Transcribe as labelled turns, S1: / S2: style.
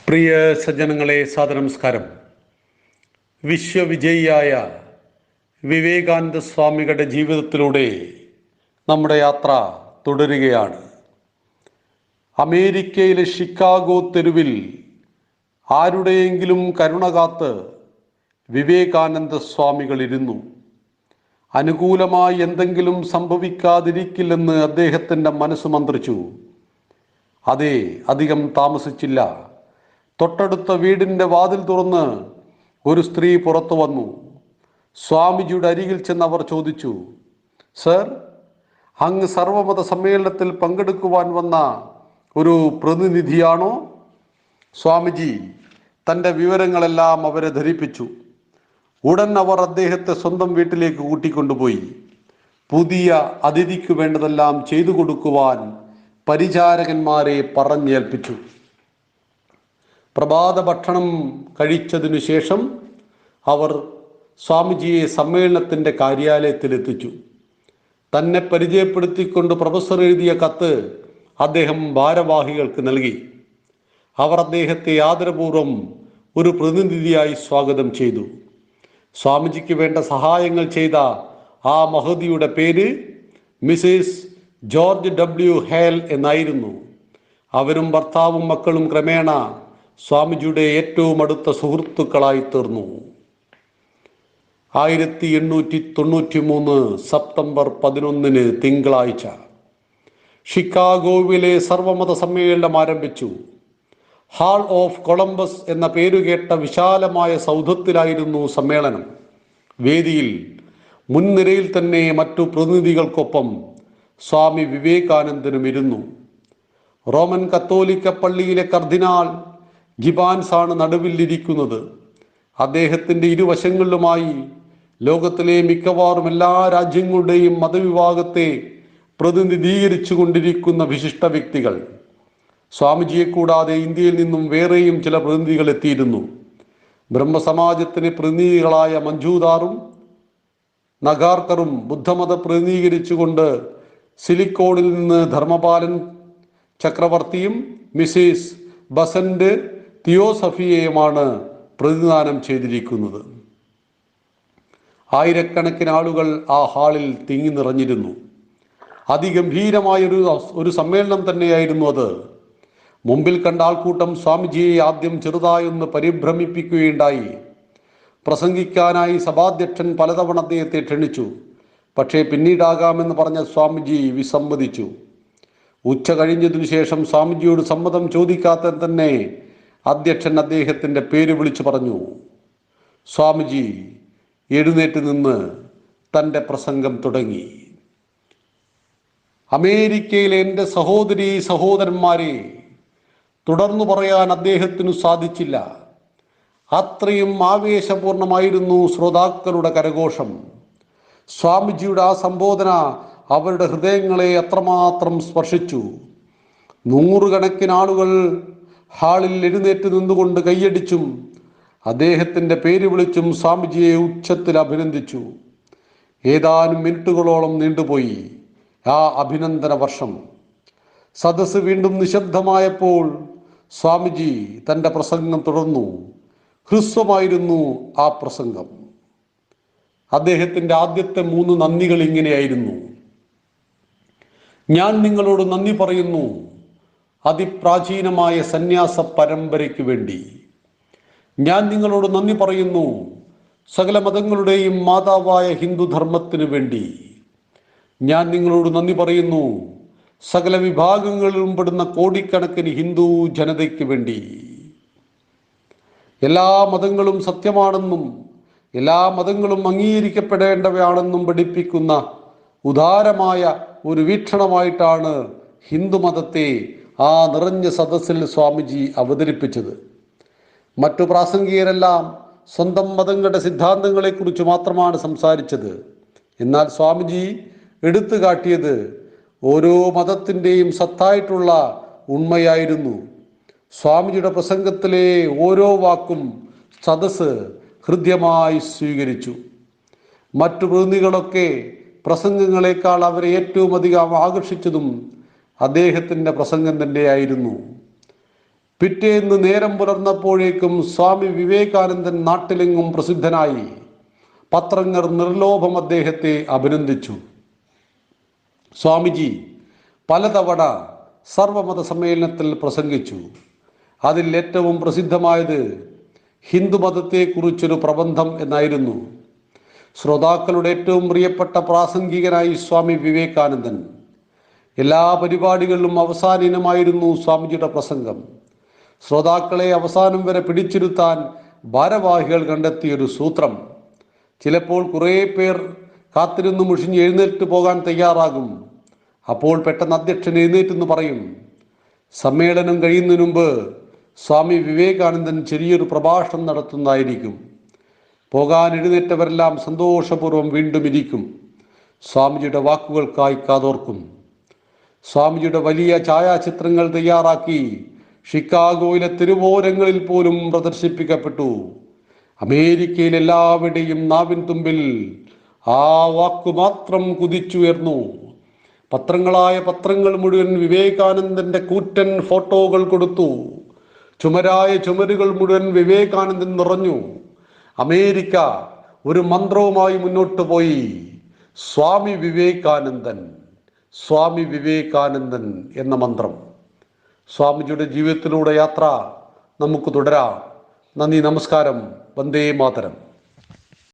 S1: പ്രിയ സജ്ജനങ്ങളെ, സാദരനമസ്കാരം. വിശ്വവിജയിയായ വിവേകാനന്ദ സ്വാമികളുടെ ജീവിതത്തിലൂടെ നമ്മുടെ യാത്ര തുടരുകയാണ്. അമേരിക്കയിലെ ഷിക്കാഗോ തെരുവിൽ ആരുടെയെങ്കിലും കരുണ കാത്ത് വിവേകാനന്ദ സ്വാമികൾ ഇരുന്നു. അനുകൂലമായി എന്തെങ്കിലും സംഭവിക്കാതിരിക്കില്ലെന്ന് അദ്ദേഹത്തിൻ്റെ മനസ്സ് മന്ത്രിച്ചു. അതെ, അധികം താമസിച്ചില്ല. തൊട്ടടുത്ത വീടിൻ്റെ വാതിൽ തുറന്ന് ഒരു സ്ത്രീ പുറത്തു വന്നു. സ്വാമിജിയുടെ അരികിൽ ചെന്ന് അവർ ചോദിച്ചു, സർ, അങ്ങ് സർവമത സമ്മേളനത്തിൽ പങ്കെടുക്കുവാൻ വന്ന ഒരു പ്രതിനിധിയാണോ? സ്വാമിജി തൻ്റെ വിവരങ്ങളെല്ലാം അവരെ ധരിപ്പിച്ചു. ഉടൻ അവർ അദ്ദേഹത്തെ സ്വന്തം വീട്ടിലേക്ക് കൂട്ടിക്കൊണ്ടുപോയി. പുതിയ അതിഥിക്ക് വേണ്ടതെല്ലാം ചെയ്തു കൊടുക്കുവാൻ പരിചാരകന്മാരെ പറഞ്ഞേൽപ്പിച്ചു. പ്രഭാത ഭക്ഷണം കഴിച്ചതിനു ശേഷം അവർ സ്വാമിജിയെ സമ്മേളനത്തിൻ്റെ കാര്യാലയത്തിലെത്തിച്ചു. തന്നെ പരിചയപ്പെടുത്തിക്കൊണ്ട് പ്രൊഫസർ എഴുതിയ കത്ത് അദ്ദേഹം ഭാരവാഹികൾക്ക് നൽകി. അവർ അദ്ദേഹത്തെ ആദരപൂർവ്വം ഒരു പ്രതിനിധിയായി സ്വാഗതം ചെയ്തു. സ്വാമിജിക്ക് വേണ്ട സഹായങ്ങൾ ചെയ്ത ആ മഹതിയുടെ പേര് മിസസ് ജോർജ് ഡബ്ല്യു ഹേൽ എന്നായിരുന്നു. അവരും ഭർത്താവും മക്കളും ക്രമേണ സ്വാമിജിയുടെ ഏറ്റവും അടുത്ത സുഹൃത്തുക്കളായി തീർന്നു. 1893 സെപ്റ്റംബർ 11 തിങ്കളാഴ്ച ഷിക്കാഗോവിലെ സർവമത സമ്മേളനം ആരംഭിച്ചു. ഹാൾ ഓഫ് കൊളംബസ് എന്ന പേരുകേട്ട വിശാലമായ സൗധത്തിലായിരുന്നു സമ്മേളനം. വേദിയിൽ മുൻനിരയിൽ തന്നെ മറ്റു പ്രതിനിധികൾക്കൊപ്പം സ്വാമി വിവേകാനന്ദനും ഇരുന്നു. റോമൻ കത്തോലിക്ക പള്ളിയിലെ കർദിനാൾ ഗിബാൻസ് ആണ് നടുവിലിരിക്കുന്നത്. അദ്ദേഹത്തിൻ്റെ ഇരുവശങ്ങളിലുമായി ലോകത്തിലെ മിക്കവാറും എല്ലാ രാജ്യങ്ങളുടെയും മതവിഭാഗത്തെ പ്രതിനിധീകരിച്ചു കൊണ്ടിരിക്കുന്ന വിശിഷ്ട വ്യക്തികൾ. സ്വാമിജിയെ കൂടാതെ ഇന്ത്യയിൽ നിന്നും വേറെയും ചില പ്രതിനിധികൾ എത്തിയിരുന്നു. ബ്രഹ്മസമാജത്തിന് പ്രതിനിധികളായ മഞ്ജുദാറും നഗാർക്കറും ബുദ്ധമത പ്രതിനിധീകരിച്ചുകൊണ്ട് സിലിക്കോണിൽ നിന്ന് ധർമ്മപാലൻ ചക്രവർത്തിയും മിസസ് ബസന്റ് തിയോസഫിയയുമാണ് പ്രതിനിധാനം ചെയ്തിരിക്കുന്നത്. ആയിരക്കണക്കിന് ആളുകൾ ആ ഹാളിൽ തിങ്ങി നിറഞ്ഞിരുന്നു. അതിഗംഭീരമായൊരു സമ്മേളനം തന്നെയായിരുന്നു അത്. മുമ്പിൽ കണ്ട ആൾക്കൂട്ടം സ്വാമിജിയെ ആദ്യം ചെറുതായൊന്ന് പരിഭ്രമിപ്പിക്കുകയുണ്ടായി. പ്രസംഗിക്കാനായി സഭാധ്യക്ഷൻ പലതവണ അദ്ദേഹത്തെ ക്ഷണിച്ചു. പക്ഷേ പിന്നീടാകാമെന്ന് പറഞ്ഞ സ്വാമിജി വിസമ്മതിച്ചു. ഉച്ച കഴിഞ്ഞതിനു ശേഷം സ്വാമിജിയോട് സമ്മതം ചോദിക്കാതെ തന്നെ അധ്യക്ഷൻ അദ്ദേഹത്തിൻ്റെ പേര് വിളിച്ചു പറഞ്ഞു. സ്വാമിജി എഴുന്നേറ്റ് നിന്ന് തൻ്റെ പ്രസംഗം തുടങ്ങി. അമേരിക്കയിലെ എൻ്റെ സഹോദരീ സഹോദരന്മാരെ, തുടർന്നു പറയാൻ അദ്ദേഹത്തിനു സാധിച്ചില്ല. അത്രയും ആവേശപൂർണമായിരുന്നു ശ്രോതാക്കളുടെ കരഘോഷം. സ്വാമിജിയുടെ ആ സംബോധന അവരുടെ ഹൃദയങ്ങളെ അത്രമാത്രം സ്പർശിച്ചു. നൂറുകണക്കിന് ആളുകൾ ഹാളിൽ എഴുന്നേറ്റ് നിന്നുകൊണ്ട് കൈയടിച്ചും അദ്ദേഹത്തിൻ്റെ പേര് വിളിച്ചും സ്വാമിജിയെ ഉച്ചത്തിൽ അഭിനന്ദിച്ചു. ഏതാനും മിനിറ്റുകളോളം നീണ്ടുപോയി ആ അഭിനന്ദന വർഷം. സദസ്സ് വീണ്ടും നിശബ്ദമായപ്പോൾ സ്വാമിജി തൻ്റെ പ്രസംഗം തുടർന്നു. ഹ്രസ്വമായിരുന്നു ആ പ്രസംഗം. അദ്ദേഹത്തിൻ്റെ ആദ്യത്തെ 3 നന്ദികൾ ഇങ്ങനെയായിരുന്നു. ഞാൻ നിങ്ങളോട് നന്ദി പറയുന്നു അതിപ്രാചീനമായ സന്യാസ പരമ്പരയ്ക്ക് വേണ്ടി. ഞാൻ നിങ്ങളോട് നന്ദി പറയുന്നു സകല മതങ്ങളുടെയും മാതാവായ ഹിന്ദുധർമ്മത്തിന് വേണ്ടി. ഞാൻ നിങ്ങളോട് നന്ദി പറയുന്നു സകല വിഭാഗങ്ങളിലും പെടുന്ന കോടിക്കണക്കിന് ഹിന്ദു ജനതയ്ക്ക് വേണ്ടി. എല്ലാ മതങ്ങളും സത്യമാണെന്നും എല്ലാ മതങ്ങളും അംഗീകരിക്കപ്പെടേണ്ടവയാണെന്നും പഠിപ്പിക്കുന്ന ഉദാരമായ ഒരു വീക്ഷണമായിട്ടാണ് ഹിന്ദുമതത്തെ ആ നിറഞ്ഞ സദസ്സിൽ സ്വാമിജി അവതരിപ്പിച്ചത്. മറ്റു പ്രാസംഗികരെല്ലാം സ്വന്തം മതങ്ങളുടെ സിദ്ധാന്തങ്ങളെക്കുറിച്ച് മാത്രമാണ് സംസാരിച്ചത്. എന്നാൽ സ്വാമിജി എടുത്തു കാട്ടിയത് ഓരോ മതത്തിൻ്റെയും സത്തായിട്ടുള്ള ഉണ്മയായിരുന്നു. സ്വാമിജിയുടെ പ്രസംഗത്തിലെ ഓരോ വാക്കും സദസ്സ് ഹൃദ്യമായി സ്വീകരിച്ചു. മറ്റു പ്രതിനിധികളൊക്കെ പ്രസംഗങ്ങളെക്കാൾ അവരെ ഏറ്റവും അധികം ആകർഷിച്ചതും അദ്ദേഹത്തിൻ്റെ പ്രസംഗം തന്നെയായിരുന്നു. പിറ്റേന്ന് നേരം പുലർന്നപ്പോഴേക്കും സ്വാമി വിവേകാനന്ദൻ നാട്ടിലെങ്ങും പ്രസിദ്ധനായി. പത്രങ്ങൾ നിർലോഭം അദ്ദേഹത്തെ അഭിനന്ദിച്ചു. സ്വാമിജി പലതവണ സർവമത സമ്മേളനത്തിൽ പ്രസംഗിച്ചു. അതിൽ ഏറ്റവും പ്രസിദ്ധമായത് ഹിന്ദുമതത്തെക്കുറിച്ചൊരു പ്രബന്ധം എന്നായിരുന്നു. ശ്രോതാക്കളുടെ ഏറ്റവും പ്രിയപ്പെട്ട പ്രാസംഗികനായി സ്വാമി വിവേകാനന്ദൻ. എല്ലാ പരിപാടികളിലും അവസാന ഇനമായിരുന്നു സ്വാമിജിയുടെ പ്രസംഗം. ശ്രോതാക്കളെ അവസാനം വരെ പിടിച്ചിരുത്താൻ ഭാരവാഹികൾ കണ്ടെത്തിയൊരു സൂത്രം. ചിലപ്പോൾ കുറേ പേർ കാത്തിരുന്ന് മുഷിഞ്ഞ് എഴുന്നേറ്റ് പോകാൻ തയ്യാറാകും. അപ്പോൾ പെട്ടെന്ന് അധ്യക്ഷൻ എഴുന്നേറ്റെന്ന് പറയും. സമ്മേളനം കഴിയുന്നതിന് മുമ്പ് സ്വാമി വിവേകാനന്ദൻ ചെറിയൊരു പ്രഭാഷണം നടത്തുന്നതായിരിക്കും. പോകാൻ എഴുന്നേറ്റവരെല്ലാം സന്തോഷപൂർവ്വം വീണ്ടും ഇരിക്കും. സ്വാമിജിയുടെ വാക്കുകൾക്കായി കാതോർക്കും. സ്വാമിജിയുടെ വലിയ ഛായാചിത്രങ്ങൾ തയ്യാറാക്കി ഷിക്കാഗോയിലെ തെരുവോരങ്ങളിൽ പോലും പ്രദർശിപ്പിക്കപ്പെട്ടു. അമേരിക്കയിൽ എല്ലാവിടെയും നാവിൻ തുമ്പിൽ ആ വാക്കു മാത്രം കുതിച്ചുയർന്നു. പത്രങ്ങൾ മുഴുവൻ വിവേകാനന്ദന്റെ കൂറ്റൻ ഫോട്ടോകൾ കൊടുത്തു. ചുമരുകൾ മുഴുവൻ വിവേകാനന്ദൻ നിറഞ്ഞു. അമേരിക്ക ഒരു മന്ത്രവുമായി മുന്നോട്ട് പോയി. സ്വാമി വിവേകാനന്ദൻ, സ്വാമി വിവേകാനന്ദൻ എന്ന മന്ത്രം. സ്വാമിജിയുടെ ജീവിതത്തിലൂടെ യാത്ര നമുക്ക് തുടരാം. നന്ദി, നമസ്കാരം. വന്ദേ മാതരം.